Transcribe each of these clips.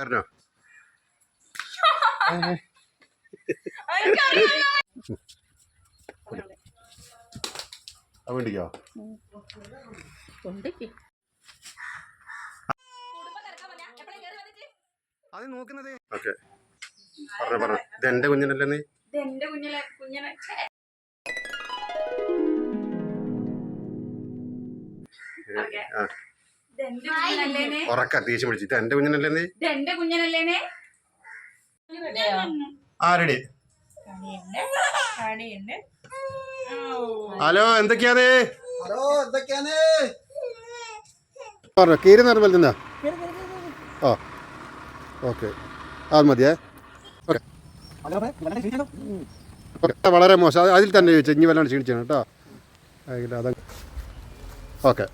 പറഞ്ഞോ വേണ്ടിക്കോ അത് നോക്കുന്നത് ഓക്കെ പറഞ്ഞോ ഇത് എന്റെ കുഞ്ഞിനല്ലേ നീ ഉറക്ക ദേഷ്യം പിടിച്ചു ഇത് എന്റെ കുഞ്ഞിനല്ലേ നീ ആരടി ഹലോ എന്തൊക്കെയാണ് പറഞ്ഞോ കീരി നിർമ്മൽ തിന്നാ ഓ ഓക്കെ അത് മതിയേ ഓക്കെ ഓക്കെ വളരെ മോശം അതിൽ തന്നെ ചോദിച്ചു ഇനി വല്ലാണ്ട് ക്ഷീണിച്ചാണ് കേട്ടോ അത ഓക്കെ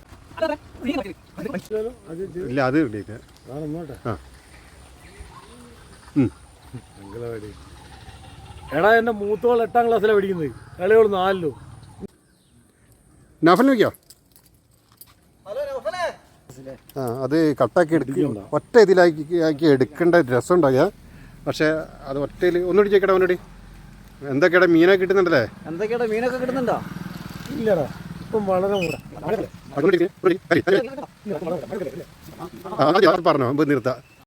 ഇല്ല അത് കിട്ടിയിട്ട് ആ എടാ എന്റെ മൂത്തോൾ 8ാം ക്ലാസ്സിലാണ് പഠിക്കുന്നത് ഇളയോൾ 4-ലും നഫൽ നോക്കിയോ ആ അത് കട്ടാക്കി എടുക്കുക ഒറ്റ ഇതിലാക്കി എടുക്കേണ്ട രസമുണ്ടാകുക പക്ഷേ അത് ഒറ്റയിൽ ഒന്നുകൂടി ചോദിക്കട്ടെ ഒന്നുകൂടി എന്തൊക്കെയാ മീനൊക്കെ കിട്ടുന്നുണ്ടല്ലേ എന്തൊക്കെയാ മീനൊക്കെ കിട്ടുന്നുണ്ടോ ഇല്ലടാ ഇപ്പം വളരെ പറഞ്ഞോ നിർത്താം